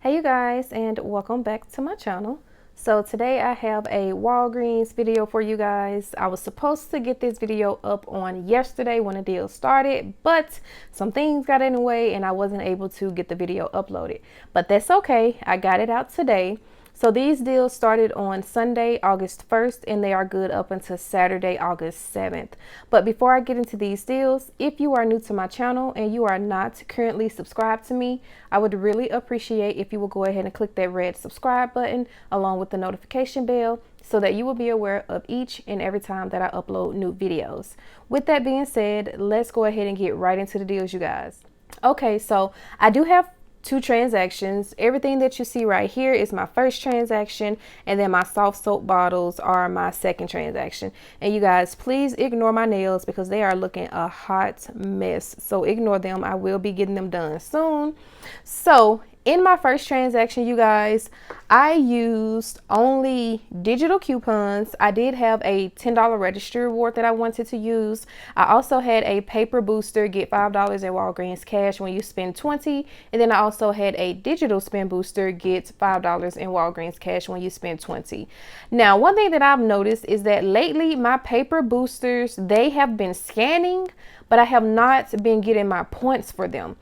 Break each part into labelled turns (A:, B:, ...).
A: Hey you guys, and welcome back to my channel. So today I have a Walgreens video for you guys. I was supposed to get this video up on yesterday when the deal started, but some things got in the way and I wasn't able to get the video uploaded. But that's okay, I got it out today. So these deals started on Sunday, August 1st, and they are good up until Saturday, August 7th. But before I get into these deals, if you are new to my channel and you are not currently subscribed to me, I would really appreciate if you will go ahead and click that red subscribe button along with the notification bell so that you will be aware of each and every time that I upload new videos. With that being said, let's go ahead and get right into the deals, you guys. Okay, so I do have two transactions. Everything that you see right here is my first transaction, and then my soft soap bottles are my second transaction. And you guys, please ignore my nails because they are looking a hot mess, so ignore them. I will be getting them done soon. So in my first transaction, you guys, I used only digital coupons. I did have a $10 registry reward that I wanted to use. I also had a paper booster, get $5 at Walgreens cash when you spend $20. And then I also had a digital spend booster, get $5 in Walgreens cash when you spend $20. Now, one thing that I've noticed is that lately my paper boosters, they have been scanning, but I have not been getting my points for them.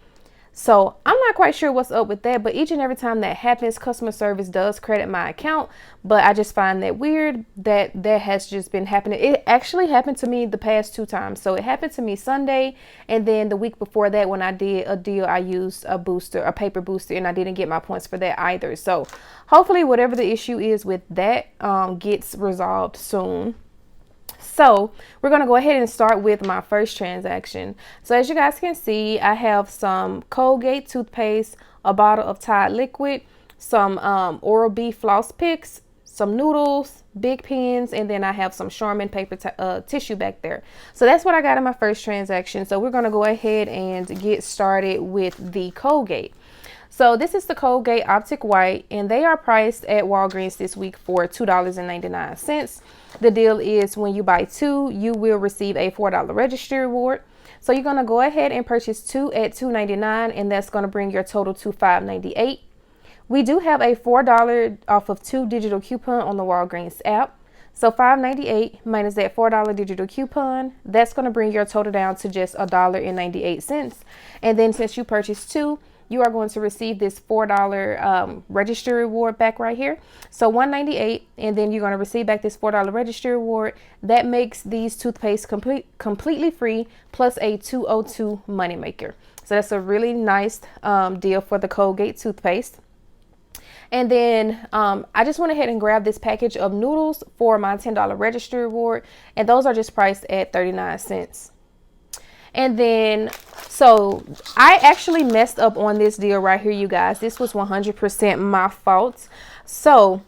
A: So I'm not quite sure what's up with that, but each and every time that happens, customer service does credit my account. But I just find that weird that that has just been happening. It actually happened to me the past 2 times. So it happened to me Sunday, and then the week before that when I did a deal, I used a booster, a paper booster, and I didn't get my points for that either. So hopefully whatever the issue is with that gets resolved soon. So we're going to go ahead and start with my first transaction. So as you guys can see, I have some Colgate toothpaste, a bottle of Tide liquid, some Oral-B floss picks, some noodles, big pens, and then I have some Charmin paper tissue back there. So that's what I got in my first transaction. So we're going to go ahead and get started with the Colgate. So this is the Colgate Optic White, and they are priced at Walgreens this week for $2.99. The deal is when you buy 2, you will receive a $4 registry reward. So you're going to go ahead and purchase 2 at $2.99, and that's going to bring your total to $5.98. We do have a $4 off of 2 digital coupon on the Walgreens app. So $5.98 minus that $4 digital coupon, that's going to bring your total down to just $1.98. And then since you purchased 2, you are going to receive this $4 registry reward back right here. So $1.98, and then you're going to receive back this $4 registry reward. That makes these toothpaste completely free, plus a $2.02 moneymaker. So that's a really nice deal for the Colgate toothpaste. And then I just went ahead and grabbed this package of noodles for my $10 registry reward, and those are just priced at 39 cents. And then, so I actually messed up on this deal right here, you guys. This was 100% my fault. So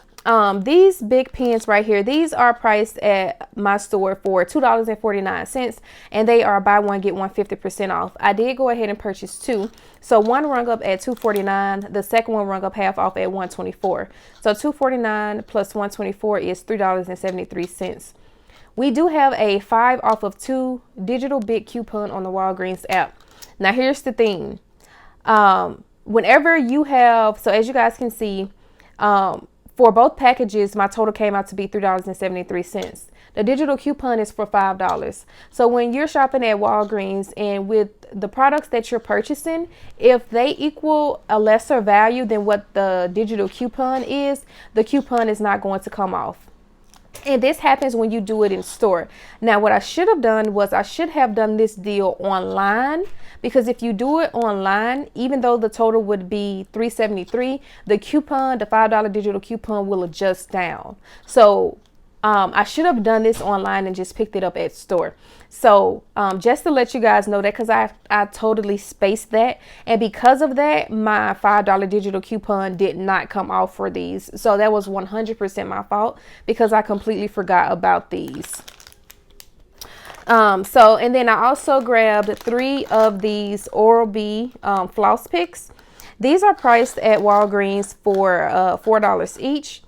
A: these big pens right here, these are priced at my store for $2.49, and they are buy one get one 50% off. I did go ahead and purchase 2. So one rung up at $2.49, the second one rung up half off at $1.24. So $2.49 plus $1.24 is $3.73. We do have a 5 off of 2 digital big coupon on the Walgreens app. Now here's the thing. Whenever you have, so as you guys can see, for both packages, my total came out to be $3.73. The digital coupon is for $5. So when you're shopping at Walgreens and with the products that you're purchasing, if they equal a lesser value than what the digital coupon is, the coupon is not going to come off. And this happens when you do it in store. Now, what I should have done was I should have done this deal online, because if you do it online, even though the total would be $3.73, the coupon, the $5 digital coupon, will adjust down. So I should have done this online and just picked it up at store. So just to let you guys know that, because I totally spaced that, and because of that, my $5 digital coupon did not come off for these. So that was 100% my fault, because I completely forgot about these. And then I also grabbed 3 of these Oral-B floss picks. These are priced at Walgreens for $4 each.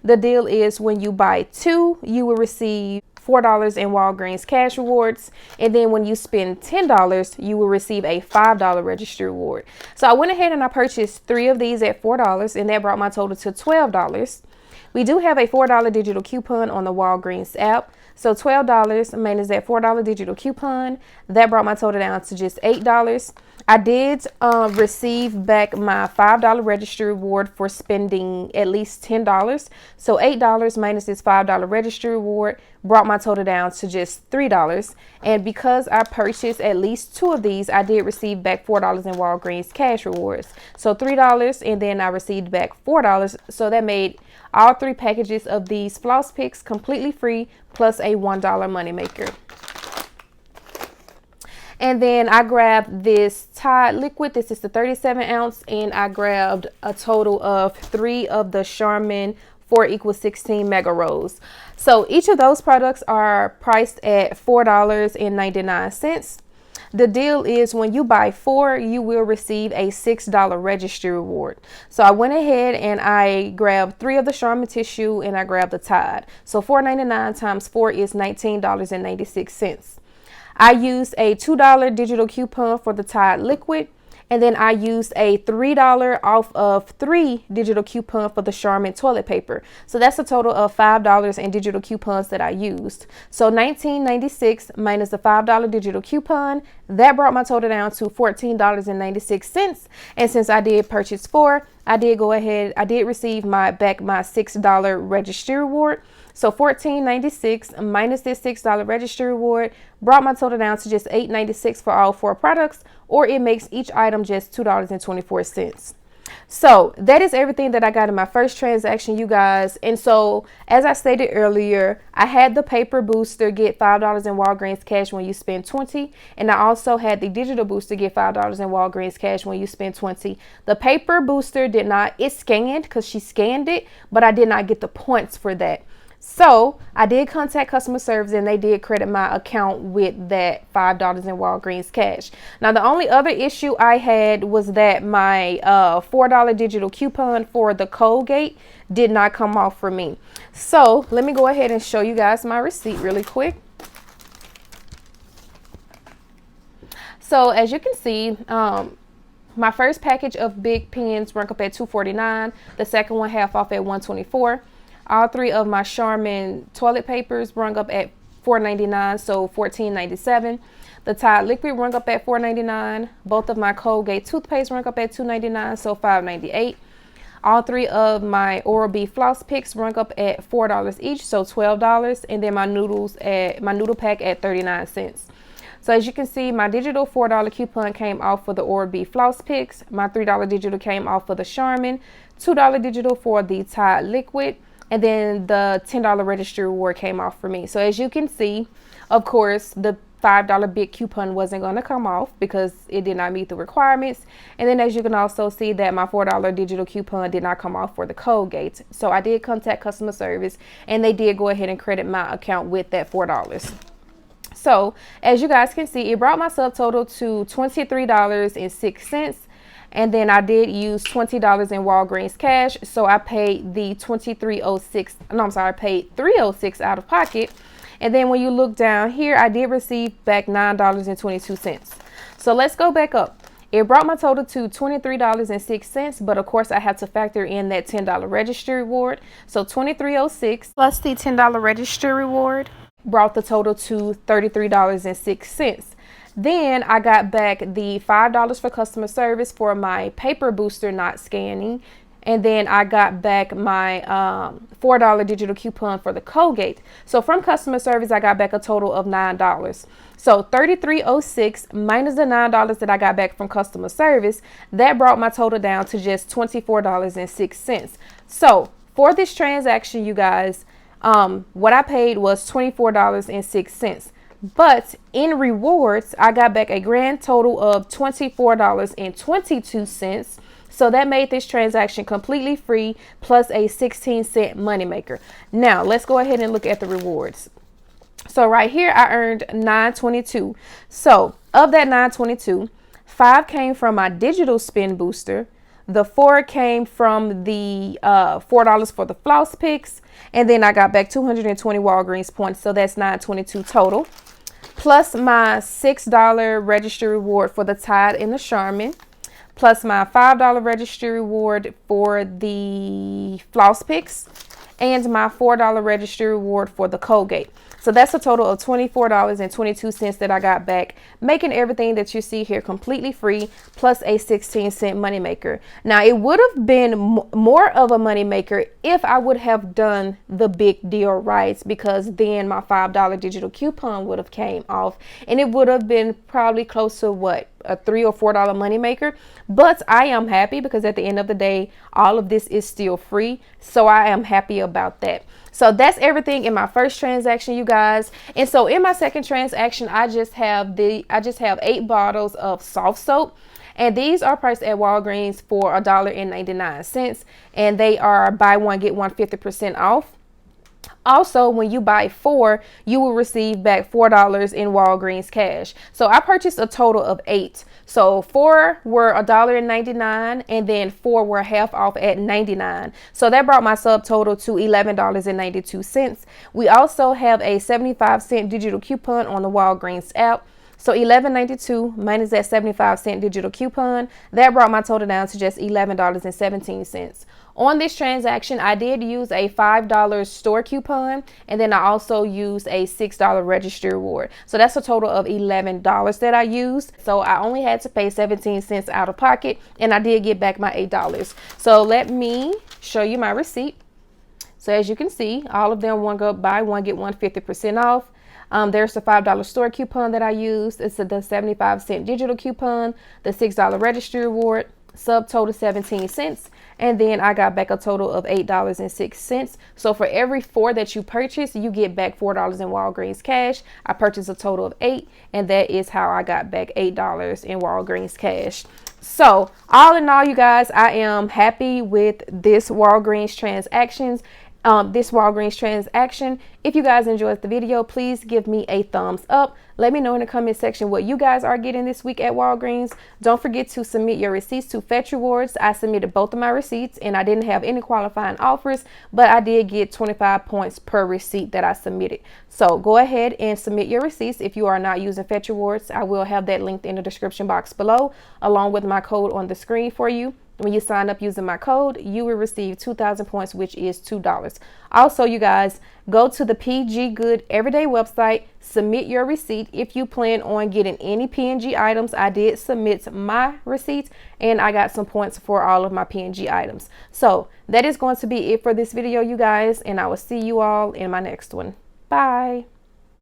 A: The deal is when you buy 2, you will receive $4 in Walgreens cash rewards. And then when you spend $10, you will receive a $5 registry reward. So I went ahead and I purchased 3 of these at $4, and that brought my total to $12. We do have a $4 digital coupon on the Walgreens app. So $12 minus that $4 digital coupon, that brought my total down to just $8. I did receive back my $5 registry reward for spending at least $10. So $8 minus this $5 registry reward brought my total down to just $3. And because I purchased at least 2 of these, I did receive back $4 in Walgreens cash rewards. So $3, and then I received back $4. So that made all 3 packages of these floss picks completely free, plus a $1 moneymaker. And then I grabbed this Tide liquid. This is the 37 ounce, and I grabbed a total of 3 of the Charmin 4 = 16 mega rolls. So each of those products are priced at $4.99. The deal is when you buy 4, you will receive a $6 registry reward. So I went ahead and I grabbed 3 of the Charmin tissue, and I grabbed the Tide. So $4.99 times 4 is $19.96. I used a $2 digital coupon for the Tide liquid, and then I used a $3 off of 3 digital coupon for the Charmin toilet paper. So that's a total of $5 in digital coupons that I used. So $19.96 minus the $5 digital coupon, that brought my total down to $14.96. And since I did purchase 4, I did go ahead, I did receive my $6 registry reward. So $14.96 minus this $6 registry reward brought my total down to just $8.96 for all 4 products, or it makes each item just $2.24. So that is everything that I got in my first transaction, you guys. And so, as I stated earlier, I had the paper booster get $5 in Walgreens cash when you spend $20, and I also had the digital booster get $5 in Walgreens cash when you spend $20. The paper booster did not, it scanned because she scanned it, but I did not get the points for that. So I did contact customer service, and they did credit my account with that $5 in Walgreens cash. Now, the only other issue I had was that my $4 digital coupon for the Colgate did not come off for me. So let me go ahead and show you guys my receipt really quick. So as you can see, my first package of big pens rung up at $2.49. The second one half off at $1.24. All 3 of my Charmin toilet papers rung up at $4.99, so $14.97. The Tide liquid rung up at $4.99. Both of my Colgate toothpaste rung up at $2.99, so $5.98. All 3 of my Oral-B floss picks rung up at $4 each, so $12. And then my noodle pack at 39 cents. So as you can see, my digital $4 coupon came off for the Oral-B floss picks. My $3 digital came off for the Charmin. $2 digital for the Tide liquid. And then the $10 registry reward came off for me. So as you can see, of course, the $5 big coupon wasn't going to come off because it did not meet the requirements. And then as you can also see that my $4 digital coupon did not come off for the Colgate. So I did contact customer service, and they did go ahead and credit my account with that $4. So as you guys can see, it brought my subtotal to $23.06. And then I did use $20 in Walgreens cash. So I paid the $23.06. No, I'm sorry, I paid $3.06 out of pocket. And then when you look down here, I did receive back $9.22. So let's go back up. It brought my total to $23.06, but of course I have to factor in that $10 registry reward. So $23.06 plus the $10 registry reward brought the total to $33.06. Then I got back the $5 for customer service for my paper booster not scanning. And then I got back my $4 digital coupon for the Colgate. So from customer service, I got back a total of $9. So $33.06 minus the $9 that I got back from customer service, that brought my total down to just $24.06. So for this transaction, you guys, what I paid was $24.06. But in rewards, I got back a grand total of $24.22. So that made this transaction completely free, plus a 16-cent moneymaker. Now, let's go ahead and look at the rewards. So right here, I earned $9.22. So of that $9.22, $5 came from my digital spin booster. The 4 came from the $4 for the floss picks, and then I got back 220 Walgreens points, so that's $922 total, plus my $6 registry reward for the Tide and the Charmin, plus my $5 registry reward for the floss picks, and my $4 registry reward for the Colgate. So that's a total of $24.22 that I got back, making everything that you see here completely free, plus a 16-cent moneymaker. Now, it would have been more of a moneymaker if I would have done the big deal rights, because then my $5 digital coupon would have came off, and it would have been probably close to what, a $3 or $4 moneymaker. But I am happy because at the end of the day, all of this is still free. So I am happy about that. So that's everything in my first transaction, you guys. And so in my second transaction, I just have 8 bottles of soft soap. And these are priced at Walgreens for $1.99. And they are buy one, get one 50% off. Also, when you buy 4, you will receive back $4 in Walgreens cash. So I purchased a total of 8. So 4 were $1.99, and then 4 were half off at $99. So that brought my subtotal to $11.92. We also have a 75-cent digital coupon on the Walgreens app. So $11.92 minus that 75-cent digital coupon, that brought my total down to just $11.17. On this transaction, I did use a $5 store coupon, and then I also used a $6 registry reward. So that's a total of $11 that I used. So I only had to pay 17 cents out of pocket, and I did get back my $8. So let me show you my receipt. So as you can see, all of them buy one, get one 50% off. There's the $5 store coupon that I used. It's the 75-cent digital coupon, the $6 registry reward, subtotal 17 cents. And then I got back a total of $8.06. So for every 4 that you purchase, you get back $4 in Walgreens cash. I purchased a total of 8, and that is how I got back $8 in Walgreens cash. So all in all, you guys, I am happy with this Walgreens transaction. If you guys enjoyed the video, please give me a thumbs up. Let me know in the comment section what you guys are getting this week at Walgreens. Don't forget to submit your receipts to Fetch Rewards. I submitted both of my receipts, and I didn't have any qualifying offers, but I did get 25 points per receipt that I submitted. So go ahead and submit your receipts if you are not using Fetch Rewards. I will have that linked in the description box below, along with my code on the screen for you. When you sign up using my code, you will receive 2,000 points, which is $2. Also, you guys, go to the PG Good Everyday website, submit your receipt if you plan on getting any P&G items. I did submit my receipt, and I got some points for all of my P&G items. So that is going to be it for this video, you guys, and I will see you all in my next one. Bye.